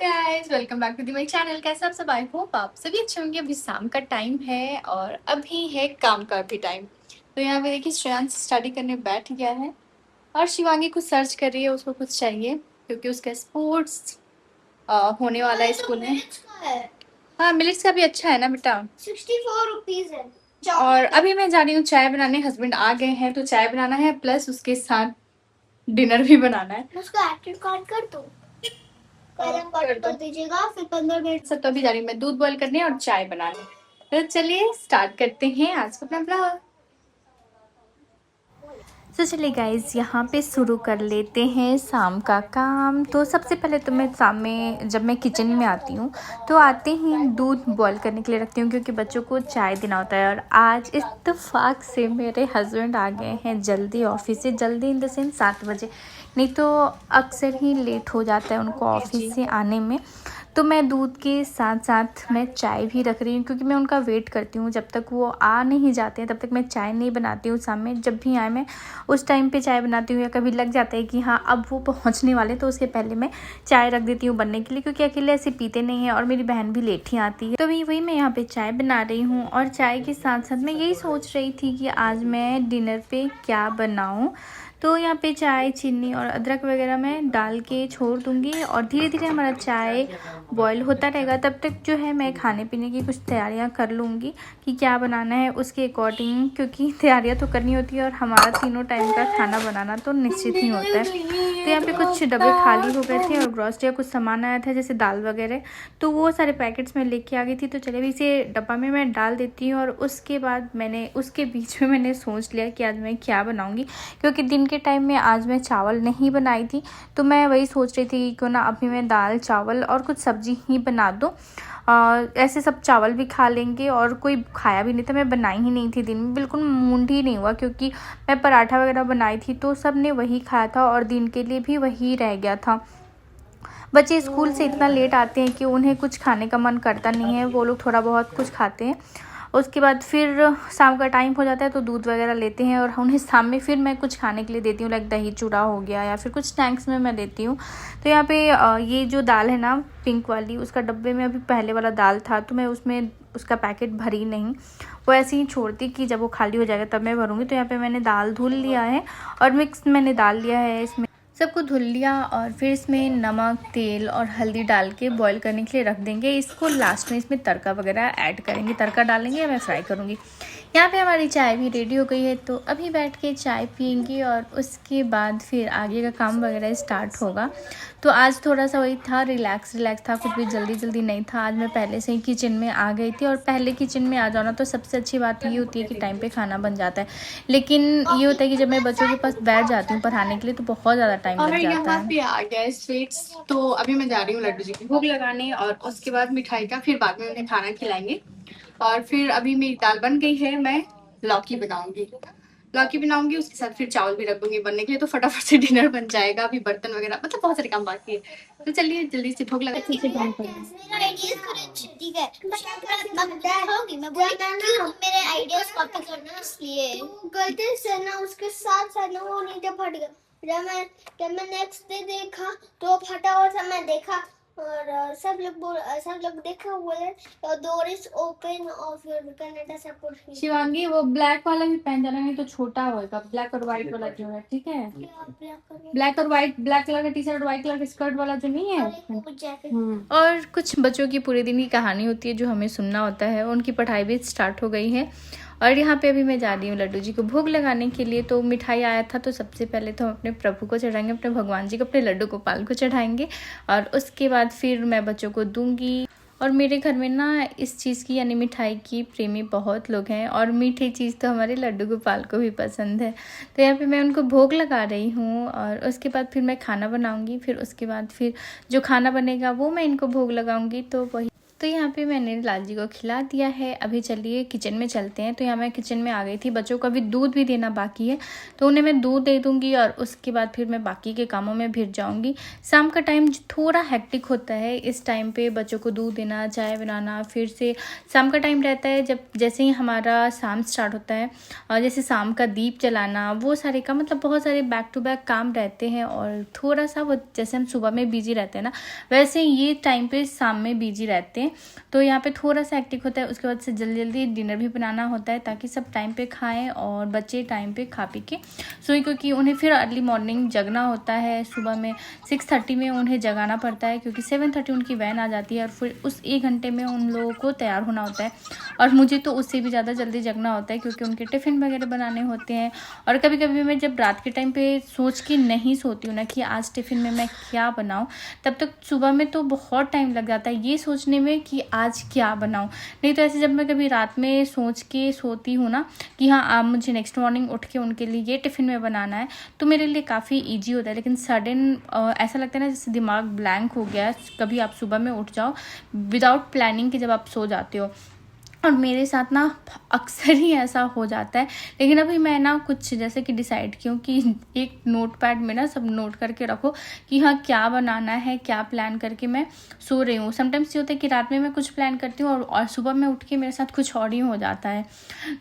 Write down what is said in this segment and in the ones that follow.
Guys, welcome back to the my channel. कैसे आप सब? आई होप आप सभी अच्छे होंगे। अभी शाम का टाइम है और अभी है काम का भी टाइम। तो यहाँ पे देखिए श्रेयांश स्टडी करने बैठ गया है और शिवांगी कुछ सर्च कर रही है, उसको कुछ चाहिए क्योंकि उसका स्पोर्ट्स होने वाला है स्कूल में। हाँ, मिलिट्स का भी अच्छा है ना बेटा। 64 रुपीज है। और अभी मैं जा रही हूँ चाय बनाने। हस्बैंड आ गए हैं तो चाय बनाना है, प्लस उसके साथ डिनर भी बनाना है। उसका एक्टिव कार्ड कर दो, कर दीजिएगा, फिर 15 मिनट। सब तो अभी जा रही हूँ मैं दूध बॉईल करने और चाय बनाने। तो चलिए स्टार्ट करते हैं आज का अपना ब्लॉग। तो चलिए गाइज, यहाँ पे शुरू कर लेते हैं शाम का काम। तो सबसे पहले तो मैं शाम में जब मैं किचन में आती हूँ तो आते ही दूध बॉईल करने के लिए रखती हूँ क्योंकि बच्चों को चाय देना होता है। और आज इत्तेफाक से मेरे हस्बैंड आ गए हैं जल्दी ऑफिस से, जल्दी इन द सेंस 7 बजे। नहीं तो अक्सर ही लेट हो जाता है उनको ऑफिस से आने में। तो मैं दूध के साथ साथ मैं चाय भी रख रही हूँ क्योंकि मैं उनका वेट करती हूँ। जब तक वो आ नहीं जाते हैं तब तक मैं चाय नहीं बनाती हूँ शाम में। जब भी आए मैं उस टाइम पे चाय बनाती हूँ, या कभी लग जाता है कि हाँ अब वो पहुँचने वाले तो उसके पहले मैं चाय रख देती हूँ बनने के लिए, क्योंकि अकेले ऐसे पीते नहीं हैं और मेरी बहन भी लेट ही आती है। तो वही मैं यहाँ पे चाय बना रही हूँ और चाय के साथ साथ मैं यही सोच रही थी कि आज मैं डिनर पे क्या बनाऊँ। तो यहाँ पे चाय, चीनी और अदरक वगैरह मैं डाल के छोड़ दूँगी और धीरे धीरे हमारा चाय बॉईल होता रहेगा। तब तक जो है मैं खाने पीने की कुछ तैयारियां कर लूँगी कि क्या बनाना है उसके अकॉर्डिंग, क्योंकि तैयारियां तो करनी होती है और हमारा तीनों टाइम का खाना बनाना तो निश्चित ही होता है। तो यहाँ पे कुछ डब्बे खाली हो गए थे और ग्रॉसरी का कुछ सामान आया था जैसे दाल वगैरह, तो वो सारे पैकेट्स में लेके आ गई थी। तो चले भी इसे डब्बा में मैं डाल देती हूँ। और उसके बाद मैंने उसके बीच में मैंने सोच लिया कि आज मैं क्या बनाऊँगी, क्योंकि दिन के टाइम में आज मैं चावल नहीं बनाई थी। तो मैं वही सोच रही थी कि क्यों ना अभी मैं दाल चावल और कुछ सब्जी ही बना दूँ। ऐसे सब चावल भी खा लेंगे और कोई खाया भी नहीं था। मैं बनाई ही नहीं थी दिन में, बिल्कुल मूड ही नहीं हुआ, क्योंकि मैं पराठा वगैरह बनाई थी तो सब ने वही खाया था और दिन के लिए भी वही रह गया था। बच्चे स्कूल से इतना लेट आते हैं कि उन्हें कुछ खाने का मन करता नहीं है, वो लोग थोड़ा बहुत कुछ खाते हैं। उसके बाद फिर शाम का टाइम हो जाता है तो दूध वगैरह लेते हैं और उन्हें शाम में फिर मैं कुछ खाने के लिए देती हूँ, लाइक दही चूड़ा हो गया या फिर कुछ स्नैक्स में मैं देती हूँ। तो यहाँ पे ये जो दाल है ना पिंक वाली, उसका डब्बे में अभी पहले वाला दाल था तो मैं उसमें उसका पैकेट भरी नहीं, वो ऐसे ही छोड़ती कि जब वो खाली हो जाएगा तब मैं भरूँगी। तो यहाँ पे मैंने दाल धुल लिया है और मिक्स मैंने डाल लिया है, इसमें सबको धुल लिया और फिर इसमें नमक, तेल और हल्दी डाल के बॉईल करने के लिए रख देंगे। इसको लास्ट में इसमें तड़का वगैरह ऐड करेंगे, तड़का डालेंगे या मैं फ्राई करूँगी। यहाँ पे हमारी चाय भी रेडी हो गई है तो अभी बैठ के चाय पियेंगे और उसके बाद फिर आगे का काम वगैरह स्टार्ट होगा। तो आज थोड़ा सा वही था, रिलैक्स था, कुछ भी जल्दी नहीं था। आज मैं पहले से ही किचन में आ गई थी और पहले किचन में आ जाना तो सबसे अच्छी बात ये होती है कि टाइम पे खाना बन जाता है। लेकिन ये होता है कि जब मैं बच्चों के पास बैठ जाती हूँ पढ़ाने के लिए तो बहुत ज़्यादा टाइम लग जाता है। यहाँ पे आ गया है स्वीट्स, तो अभी मैं जा रही हूँ लड्डू जी की भोग लगाने और उसके बाद मिठाई का, फिर बाद में उन्हें खाना खिलाएंगे। और फिर अभी मेरी दाल बन गई है, मैं लौकी बनाऊंगी उसके साथ फिर चावल भी रखूंगी बनने के लिए, तो फटाफट से डिनर बन जाएगा। अभी बर्तन वगैरह मतलब बहुत सारे काम बाकी है, तो चलिए जल्दी से भोग लगा ठीक है। मेरे आइडियाज कॉपी करना, इसलिए गलती से ना उसके साथ ना वो नीचे फट गया। जब मैं नेक्स्ट डे देखा तो फटा हुआ था, मैं देखा और सब लोग देखे बोले door is open of your Canada support. Shivangi वो ब्लैक वाला भी पहन जाना, नहीं तो छोटा होगा। ब्लैक और व्हाइट वाला जो है, ठीक है, ब्लैक और व्हाइट, ब्लैक कलर का टी शर्ट व्हाइट कलर का स्कर्ट वाला जो नहीं है। और कुछ बच्चों की पूरे दिन की कहानी होती है जो हमें सुनना होता है। उनकी पढ़ाई भी स्टार्ट हो गई है और यहाँ पे अभी मैं जा रही हूँ लड्डू जी को भोग लगाने के लिए। तो मिठाई आया था तो सबसे पहले तो हम अपने प्रभु को चढ़ाएंगे, अपने भगवान जी को, अपने लड्डू गोपाल को चढ़ाएंगे और उसके बाद फिर मैं बच्चों को दूंगी। और मेरे घर में ना इस चीज़ की यानी मिठाई की प्रेमी बहुत लोग हैं और मीठी चीज़ तो हमारे लड्डू गोपाल को भी पसंद है। तो यहाँ पे मैं उनको भोग लगा रही हूँ और उसके बाद फिर मैं खाना बनाऊँगी। फिर उसके बाद फिर जो खाना बनेगा वो मैं इनको भोग लगाऊँगी। तो तो यहाँ पे मैंने लाल जी को खिला दिया है। अभी चलिए किचन में चलते हैं। तो यहाँ मैं किचन में आ गई थी। बच्चों को अभी दूध भी देना बाकी है, तो उन्हें मैं दूध दे दूँगी और उसके बाद फिर मैं बाकी के कामों में भिड़ जाऊँगी। शाम का टाइम थोड़ा हेक्टिक होता है। इस टाइम पे बच्चों को दूध देना, चाय बनाना, फिर से शाम का टाइम रहता है जब जैसे ही हमारा शाम स्टार्ट होता है, और जैसे शाम का दीप जलाना, वो सारे काम, मतलब बहुत सारे बैक टू बैक काम रहते हैं। और थोड़ा सा वो जैसे हम सुबह में बिजी रहते हैं ना, वैसे ये टाइम पे शाम में बिजी रहते हैं। तो यहाँ पे थोड़ा सा हेक्टिक होता है। उसके बाद से जल्दी जल्दी डिनर भी बनाना होता है ताकि सब टाइम पे खाएं और बच्चे टाइम पे खा पी के सोए, क्योंकि उन्हें फिर अर्ली मॉर्निंग जगना होता है। सुबह में 6:30 में उन्हें जगाना पड़ता है, क्योंकि 7:30 उनकी वैन आ जाती है और फिर उस 1 घंटे में उन लोगों को तैयार होना होता है। और मुझे तो उससे भी ज़्यादा जल्दी जगना होता है, क्योंकि उनके टिफ़िन वगैरह बनाने होते हैं। और कभी कभी मैं जब रात के टाइम पे सोच के नहीं सोती हूँ ना कि आज टिफ़िन में मैं क्या बनाऊँ, तब तक सुबह में तो बहुत टाइम लग जाता है ये सोचने में कि आज क्या बनाऊँ। नहीं तो ऐसे जब मैं कभी रात में सोच के सोती हूँ ना कि हाँ अब मुझे नेक्स्ट मॉर्निंग उठ के उनके लिए ये टिफ़िन में बनाना है, तो मेरे लिए काफ़ी ईजी होता है। लेकिन सडन ऐसा लगता है ना जैसे दिमाग ब्लैंक हो गया। कभी आप सुबह में उठ जाओ विदाउट प्लानिंग के, जब आप सो जाते हो, और मेरे साथ ना अक्सर ही ऐसा हो जाता है। लेकिन अभी मैं ना कुछ जैसे कि डिसाइड की हूँ कि एक नोटपैड में ना सब नोट करके रखो कि हाँ क्या बनाना है, क्या प्लान करके मैं सो रही हूँ। समटाइम्स ये होता है कि रात में मैं कुछ प्लान करती हूँ और सुबह में उठ के मेरे साथ कुछ और ही हो जाता है।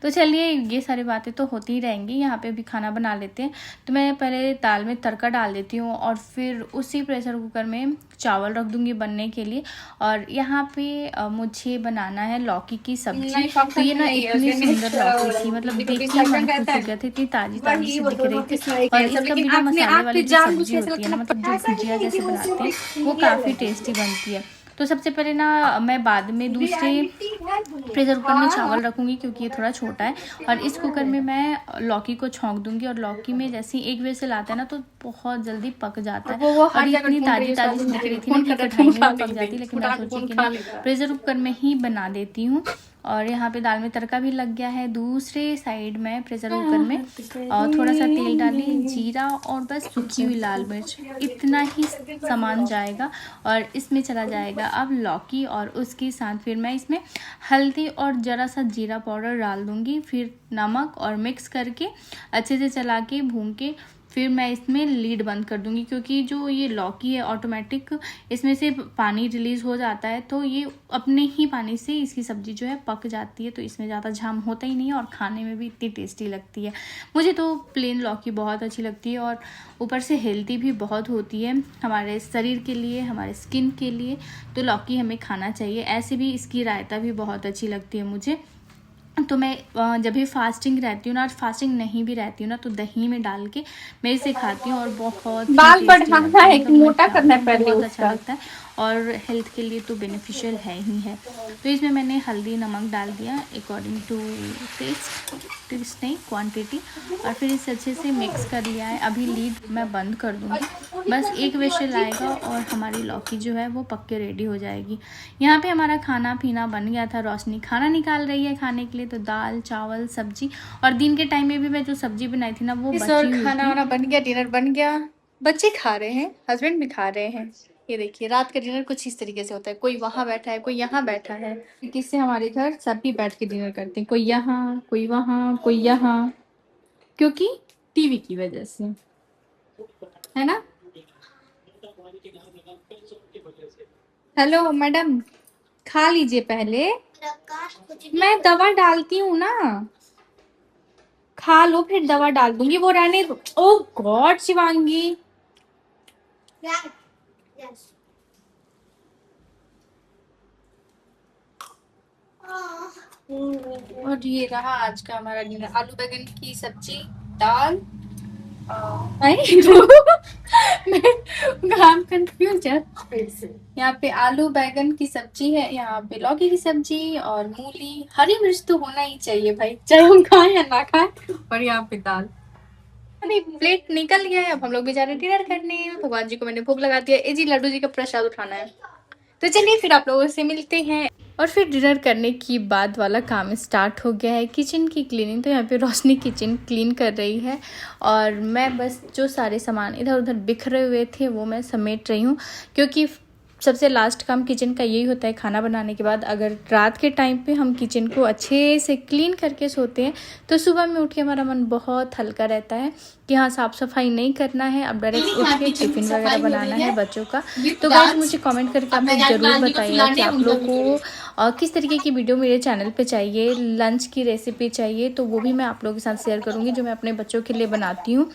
तो चलिए ये सारी बातें तो होती ही रहेंगी। यहाँ पे भी खाना बना लेते हैं। तो मैं पहले दाल में तड़का डाल देती हूँ और फिर उसी प्रेशर कुकर में चावल रख दूँगी बनने के लिए। और यहाँ पे मुझे बनाना है लौकी की सब्जी। तो ये ना इतनी सुंदर लौकी थी, मतलब देख के मन खुश हो गया था, इतनी ताजी ताजी सी दिख रही थी। और इसका भी जो मसाले वाली जो सब्जी होती है ना, मतलब जो भुजिया जैसे बनाते हैं, वो काफ़ी टेस्टी बनती है। तो सबसे पहले ना मैं बाद में दूसरे प्रेशर कुकर में चावल रखूँगी, क्योंकि ये थोड़ा छोटा है। और इस कुकर में मैं लौकी को छौंक दूँगी। और लौकी में जैसे एक विजिल आता है ना, तो बहुत जल्दी पक जाता है। और ये इतनी ताज़ी ताज़ी दिख रही थी ना कि कढ़ाई में भी पक जाती, लेकिन मैं सोची कि नहीं, प्रेशर कुकर में ही बना देती हूँ। और यहाँ पे दाल में तड़का भी लग गया है। दूसरे साइड में प्रेशर कुकर में और थोड़ा सा तेल डाली, जीरा और बस सूखी हुई लाल मिर्च, इतना ही सामान जाएगा। और इसमें चला जाएगा अब लौकी, और उसके साथ फिर मैं इसमें हल्दी और ज़रा सा जीरा पाउडर डाल दूँगी। फिर नमक और मिक्स करके अच्छे से चला के भून के फिर मैं इसमें लीड बंद कर दूंगी, क्योंकि जो ये लौकी है ऑटोमेटिक इसमें से पानी रिलीज़ हो जाता है। तो ये अपने ही पानी से इसकी सब्ज़ी जो है पक जाती है। तो इसमें ज़्यादा झाम होता ही नहीं है और खाने में भी इतनी टेस्टी लगती है। मुझे तो प्लेन लौकी बहुत अच्छी लगती है और ऊपर से हेल्दी भी बहुत होती है हमारे शरीर के लिए, हमारे स्किन के लिए। तो लौकी हमें खाना चाहिए। ऐसे भी इसकी रायता भी बहुत अच्छी लगती है मुझे। तो मैं जब भी फास्टिंग रहती हूँ ना, और फास्टिंग नहीं भी रहती हूँ ना, तो दही में डाल के मैं इसे खाती हूँ और बहुत बाल बढ़ाना है कि मोटा करना है पहले, बहुत अच्छा लगता है और हेल्थ के लिए तो बेनिफिशियल है ही है। तो इसमें मैंने हल्दी नमक डाल दिया अकॉर्डिंग टू टेस्ट नहीं क्वांटिटी। और फिर इसे अच्छे से मिक्स कर लिया है। अभी लीड मैं बंद कर दूँगी, बस एक विशिल आएगा और हमारी लौकी जो है वो पक के रेडी हो जाएगी। यहाँ पे हमारा खाना पीना बन गया था। रोशनी खाना निकाल रही है खाने के लिए, तो दाल चावल सब्जी, और दिन के टाइम में भी मैं जो सब्जी बनाई थी ना वो बची हुई थी। खाना वाना बन गया, डिनर बन गया, बच्चे खा रहे हैं, हस्बैंड भी खा रहे हैं। ये देखिए रात का डिनर कुछ इस तरीके से होता है। कोई वहाँ बैठा है, कोई यहाँ बैठा है। किससे हमारे घर सभी बैठ के डिनर करते हैं, कोई यहाँ कोई वहाँ कोई यहाँ, क्योंकि टीवी की वजह से, है ना। हेलो मैडम, खा लीजिए पहले, मैं दवा डालती हूँ ना, खा लो फिर दवा डाल दूंगी, वो रहने दो। ओह गॉड शिवांगी, और ये रहा आज का हमारा डिनर। आलू बैगन की सब्जी, दाल, मैं कंफ्यूज है। यहाँ पे आलू बैगन की सब्जी है, यहाँ पे लौकी की सब्जी और मूली, हरी मिर्च तो होना ही चाहिए भाई, चाहे हम खाएं या ना खाएं। और यहाँ पे दाल। अरे प्लेट निकल गया है, अब हम लोग भी जा रहे हैं डिनर करने। भगवान जी को मैंने भोग लगा दिया। ए जी लड्डू जी का प्रसाद उठाना है। तो चलिए फिर आप लोगों से मिलते हैं। और फिर डिनर करने की बाद वाला काम स्टार्ट हो गया है, किचन की क्लीनिंग। तो यहाँ पे रोशनी किचन क्लीन कर रही है और मैं बस जो सारे सामान इधर उधर बिखरे हुए थे वो मैं समेट रही हूँ, क्योंकि सबसे लास्ट काम किचन का यही होता है खाना बनाने के बाद। अगर रात के टाइम पे हम किचन को अच्छे से क्लीन करके सोते हैं तो सुबह में उठ के हमारा मन बहुत हल्का रहता है कि हाँ साफ़ सफाई नहीं करना है, अब डायरेक्ट उठ के टिफ़िन वगैरह बनाना है बच्चों का। तो गाइस मुझे कमेंट करके आप लोग ज़रूर बताइए कि आप लोग को किस तरीके की वीडियो मेरे चैनल पे चाहिए, लंच की रेसिपी चाहिए तो वो भी मैं आप लोगों के साथ शेयर करूँगी जो मैं अपने बच्चों के लिए बनाती हूँ।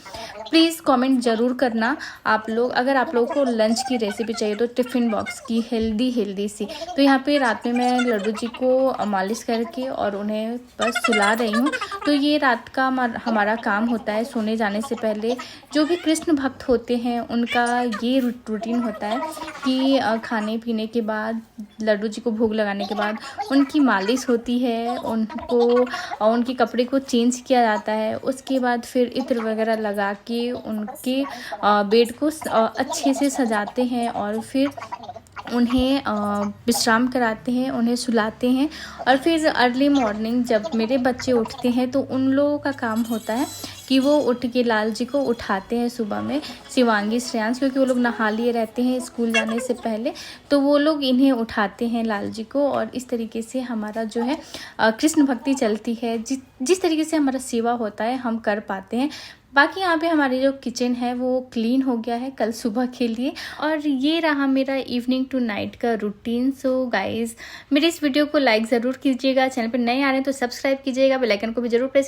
प्लीज़ कमेंट ज़रूर करना आप लोग, अगर आप लोगों को लंच की रेसिपी चाहिए तो टिफ़िन बॉक्स की हेल्दी सी। तो यहाँ पे रात में मैं लड्डू जी को मालिश करके और उन्हें बस सुला रही हूँ। तो ये रात का हमारा काम होता है सोने जाने से पहले। जो भी कृष्ण भक्त होते हैं उनका ये रूटीन होता है कि खाने पीने के बाद, लड्डू जी को भोग लगाने के बाद उनकी मालिश होती है, उनके कपड़े को चेंज किया जाता है। उसके बाद फिर इत्र वगैरह लगा के उनके बेड को अच्छे से सजाते हैं और फिर उन्हें विश्राम कराते हैं, उन्हें सुलाते हैं। और फिर अर्ली मॉर्निंग जब मेरे बच्चे उठते हैं तो उन लोगों का काम होता है कि वो उठ के लाल जी को उठाते हैं सुबह में, शिवांगी श्रेयांश, क्योंकि वो लोग नहा लिए रहते हैं स्कूल जाने से पहले, तो वो लोग इन्हें उठाते हैं लाल जी को। और इस तरीके से हमारा जो है कृष्ण भक्ति चलती है। जिस तरीके से हमारा सेवा होता है हम कर पाते हैं। बाकी यहाँ पे हमारी जो किचन है वो क्लीन हो गया है कल सुबह के लिए। और ये रहा मेरा इवनिंग टू नाइट का रूटीन। सो गाइज मेरे इस वीडियो को लाइक ज़रूर कीजिएगा, चैनल पर नए आ रहे हैं तो सब्सक्राइब कीजिएगा, बेल आइकन को भी जरूर प्रेस